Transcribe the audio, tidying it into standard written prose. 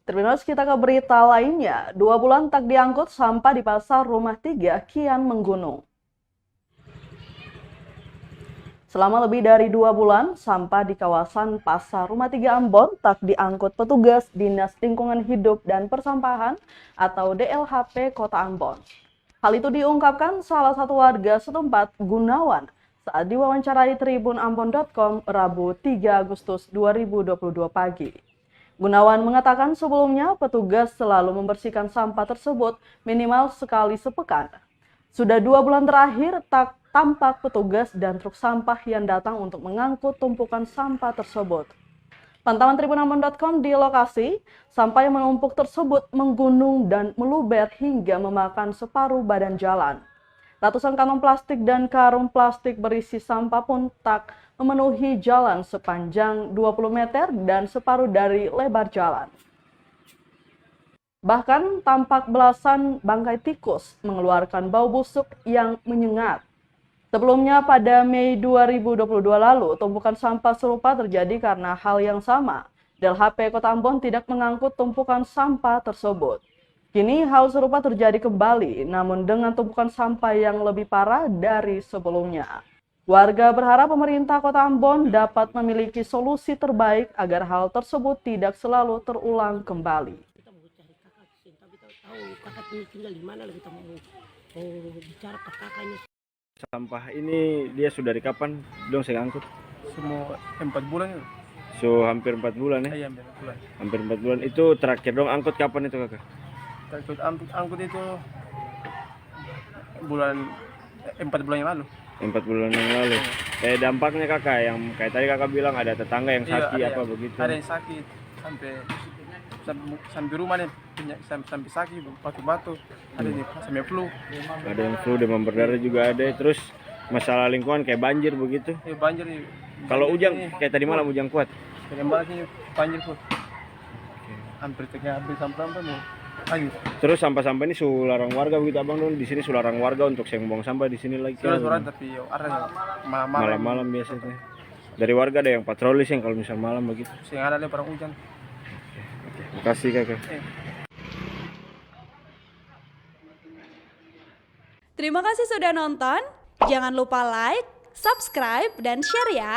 Terus kita ke berita lainnya. 2 bulan tak diangkut, sampah di pasar Rumah 3 kian menggunung. Selama lebih dari 2 bulan, sampah di kawasan pasar Rumah 3 Ambon tak diangkut petugas Dinas Lingkungan Hidup dan Persampahan atau DLHP Kota Ambon. Hal itu diungkapkan salah satu warga setempat, Gunawan, saat diwawancarai tribunambon.com Rabu 3 Agustus 2022 pagi. Gunawan mengatakan sebelumnya petugas selalu membersihkan sampah tersebut minimal sekali sepekan. Sudah 2 bulan terakhir tak tampak petugas dan truk sampah yang datang untuk mengangkut tumpukan sampah tersebut. Pantauan tribunambon.com di lokasi, sampah yang menumpuk tersebut menggunung dan meluber hingga memakan separuh badan jalan. Ratusan kantong plastik dan karung plastik berisi sampah pun tak memenuhi jalan sepanjang 20 meter dan separuh dari lebar jalan. Bahkan tampak belasan bangkai tikus mengeluarkan bau busuk yang menyengat. Sebelumnya pada Mei 2022 lalu, tumpukan sampah serupa terjadi karena hal yang sama. DLHP Kota Ambon tidak mengangkut tumpukan sampah tersebut. Kini hal serupa terjadi kembali, namun dengan tumpukan sampah yang lebih parah dari sebelumnya. Warga berharap pemerintah Kota Ambon dapat memiliki solusi terbaik agar hal tersebut tidak selalu terulang kembali. Kita mau cari kakak, tapi tahu kakak ini tinggal di mana, kita mau bicara ke kakaknya. Sampah ini dia sudah dari kapan dong saya angkut? Semua 4 bulan ya? So hampir 4 bulan ya? Iya, 4 bulan. Hampir 4 bulan. Itu terakhir dong angkut kapan itu kakak? Takut angkut itu bulan 4 bulan yang lalu. 4 bulan yang lalu. Dampaknya kakak yang kayak tadi kakak bilang ada tetangga yang sakit Iya, apa begitu? ada yang sakit sampai rumah nih sampai sakit batu-batu, ada yang sampai flu. Ada yang flu, demam berdarah juga ada. Terus masalah lingkungan kayak banjir begitu. Ya banjir nih. Kalau hujan kayak tadi malam hujan kuat. Ini banjir pun. Hampir sampah nih. Ayo. Terus sampah-sampah ini sularang warga begitu abang dong, di sini sularang warga untuk yang buang sampah di sini lagi. Surat tapi ada malam-malam biasanya. Dari warga ada yang patroli sih kalau misal malam begitu. Sing ada lebar hujan. Makasih kakak. Terima kasih sudah nonton. Jangan lupa like, subscribe, dan share ya.